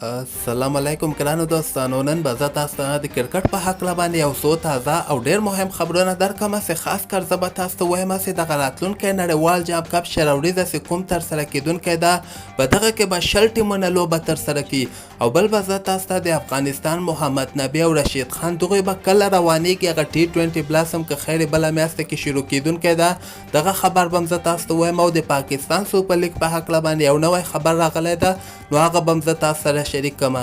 السلام علیکم ګرانو دوستانو. نن به زه تاسو ته د کرکټ په هکله باندې یو څو تازه او ډېر مهم خبرونه درکړم چې خاص کر زه به تاسو ته وایم چې دغه راتلونکی نړیوال جام کپ شروریزه چې کوم ترسره کیدونکی ده په دغه کې به 60 ټیمونه لوبه ترسره کړي او بل به زه تاسو ته د افغانستان محمد نبي او رشید خان دغوی به کله روانیږي هغه T20 بلاسم که خیر بله میاشته کې شروع کیدونکی ده. دغه خبر به زه تاسو ته وایم او د پاکستان سوپر لیګ په هکله باندې یو نوی خبر راغلی ده نو هغه به زه تاسو سره شریک کړم.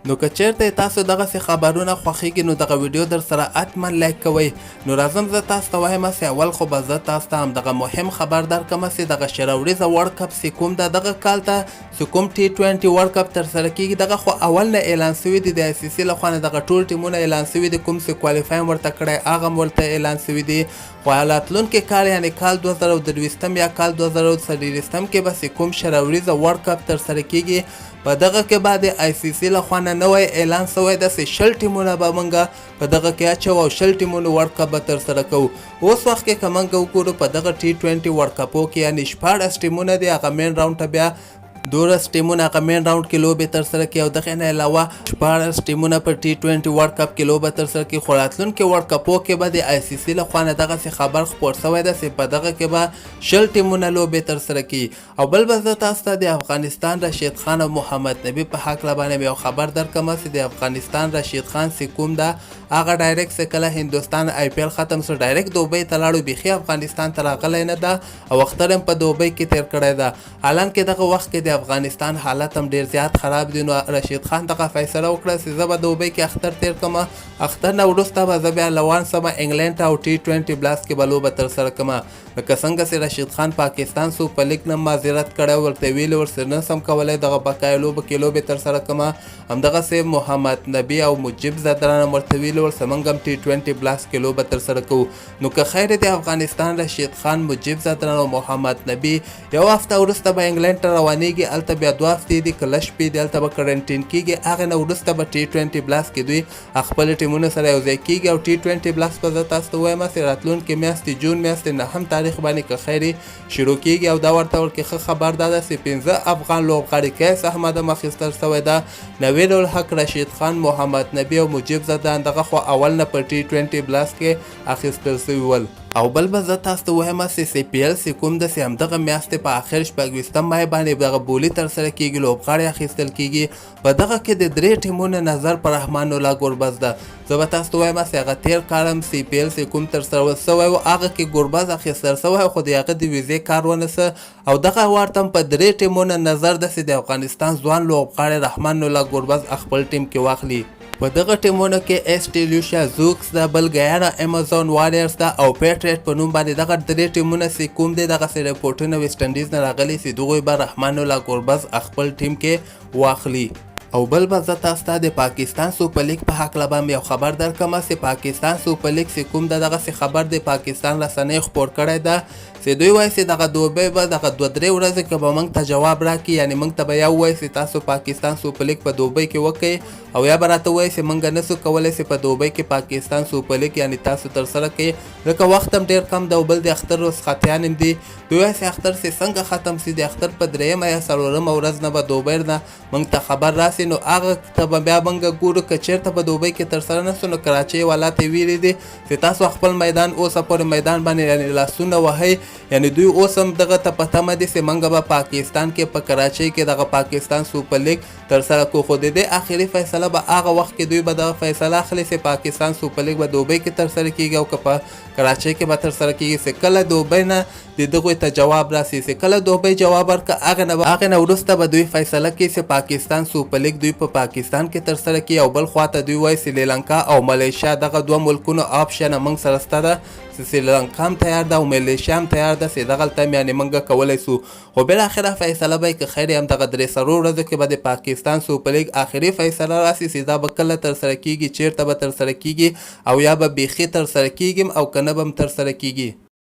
نو که چیرته تاسو دغسې خبرونه خوښیږي نو دغه ویډیو در سره حتما لایک کوئ. نو راځم زه تاسو ته وایم چې اول خو به زه تاسو ته همدغه مهم خبر درکړم چې دغه شروریزه ورلډ کپ چې کوم ده دغه کال ته چې کوم T20 ورلډ کپ ترسره کیږي دغه خو اول نه اعلان سوي دي. د ICC لخوا نه دغه ټول ټیمونه اعلان سوي دي، کوم چې کوالیفایم ورته کړی هغه هم ورته اعلان سوي دي. خو راتلونکي کال یعنې کال 2023 یا کال 2024 کې به چې کوم شروریزه ورلډ کپ ترسره کیږي په دغه کې به د ICC لخوا نه نوی اعلان سوی ده چې 60 ټیمونه به موږ په دغه کې اچوو او 60 ټیمونو ورلډ کپ به ترسره کوو. اوس وخت کې که موږ وګورو په دغه T20 ورلډ کپو کې یعنې 14 ټیمونه دي، هغه مین راونډ ته بیا 12 ټیمونه هغه مین راونډ کې لوبې ترسره کوي او دغې نه علاوه 14 ټیمونه په T20 ورلډ کپ کې لوبه ترسره کوي. خو راتلونکي ورلډ کپو کې به د ICC لخوا نه دغسې خبر خپور سوی ده چې په دغه کې به 60 ټیمونه لوبې ترسره کوي. او بل به زه تاسو ته د افغانستان رشید خان او محمد نبي په هکله باندې یو خبر درکړم چې د افغانستان رشید خان چې کوم ده هغه ډایرکټ چې کله هندوستان IPL ختم سو ډایرکټ دوبۍ ته لاړو، بیخي افغانستان ته راغلی نه ده او اختر هم په دوبۍ کې تیر کړی ده. حالانکه دغه وخت کې د افغانستان حالت هم ډیر زیات خراب دي. نو رشید خان دغه فیصله وکړه چې زه به دوبۍ کې اختر تیر کړم، اختر نه وروسته به زه بیا روان سم انګلینډ ته او T20 بلاس کې به لوبه ترسره کړم. لکه څنګه چې رشید خان پاکستان سوپر لیګ نه معذرت کړی ورته ویلي ورسره نه سم کولی دغه بقایه لوبه کې لوبې ترسره کړم. همدغسې محمد نبي او مجیب زدران هم ورته ویلي ورسره موږ هم T20 بلاس کې لوبه ترسره کوو. نو که خیر د افغانستان رشید خان، مجیب زدران او محمد نبي یو هفته وروسته به انګلینډ ته روانیږي، هلته بیا 2 هفتې دي که لږ شپې دي، هلته به کرنټین کیږي. هغې نه وروسته به T20 بلاس کې دوی خپل ټیمونو سره یو ځای کیږي او T20 بلاس به زه تاسو ته وایم چې راتلونکې میاشتې جون میاشتې 9 تاریخ باندې که خیر شروع کیږي. او دا ورته ورکې ښه خبر دا ده چې 15 افغان لوبغاړي قیس احمد هم اخیستل سوی ده، نوید الحق، رشید خان، محمد نبي او مجیب زدان دغه خو اول نه په T20 بلاس کې اخیستل سوي ول. او بل به زه تاسو ته وایم چې CPL چې کوم ده چې همدغه میاشتې په آخر 26 مای باندې دغه بولي ترسره کیږي، لوبغاړي اخیستل کیږي. په دغه کې د 3 ټیمونو نظر پر رحمان الله ګربز ده. زه به تاسو ته وایم چې هغه تیر کال هم CPL چې کوم ترسره سوی و هغه کې ګربز اخیستل سوی خو د هغه د ویزې کار ونه څه او دغه وارته هم په 3 ټیمونو نظر ده چې د افغانستان ځوان لوبغاړی رحمان الله ګربز خپل ټیم کې واخلي. په دغه ټیمونو کې اسټیلیوشا زوکس ده، بل ګیانا امازون واریرز ده او پیټریټ په نوم باندې دغه 3 ټیمونه چې کوم دی دغسې رپورټونه ویسټ انډیز نه راغلي چې دغوی به رحمان الله ګربز خپل ټیم کې واخلي. او بل به زه تاسو ته د پاکستان سوپر لیګ په هکله به یو خبر درکړم چې پاکستان سوپر لیګ چې کوم ده دغسې خبر د پاکستان رسنیو خپور کړی ده چې دوی وایي چې دغه دوبۍ به دغه 2-3 ورځې کې به موږ ته جواب راکړي، یعنې موږ ته به یا ووایي چې تاسو پاکستان سوپر لیګ په دوبۍ کې وکړئ او یا به راته ووایي چې موږ نسو کولی چې په دوبۍ کې پاکستان سوپر لیګ یعنې تاسو ترسره کړئ، ځکه وخت هم ډېر کم ده او بل د اختر رخصتیان هم دي. دوی وایي چې اختر چې څنګه ختم سي د اختر په 3 یا 4 ورځ نه به دوبۍ نه موږ ته خبر راسي، نو هغه ته به بیا موږ ګورو که چېرته په دوبۍ کې ترسره نه سو نو کراچۍ والا ته ویلي دي چې تاسو خپل میدان اوسه پورې میدان باندې یعنې لاسونه وهئ، یعنې دوی اوس هم دغه ته په تمه دي چې موږ به پاکستان کې په کراچۍ کې دغه پاکستان سوپر لیګ ترسره کړو. خو د دې آخري فیصله به هغه وخت کې دوی به دغه فیصله اخلي چې پاکستان سوپر لیګ به دوبۍ کې ترسره کیږي او که په کراچۍ کې به ترسره کیږي. چې کله دوبۍ نه د دغوی ته جواب راسي، چې کله دوبۍ جواب ورکړه هغې نه وروسته به دوی فیصله کوي چې پاکستان سوپر لیګ دوی په پاکستان کې ترسره کړي او بل خواته دوی وایي سریلانکا او ملیشیا دغه 2 ملکونو آپشن موږ سره شته ده چې سریلانکا هم تیار ده او ملیشیا هم تیار ده چې دغلته هم یعنې موږ کولی سو. خو بالاخره فیصله به که خیر هم دغه 3 ورځو کې به د پاکستان سوپر لیګ آخري فیصله راسي چې دا به کله ترسره کیږي، چیرته به ترسره کیږي او یا به بیخي ترسره کیږي او که نه به هم ترسره کیږي.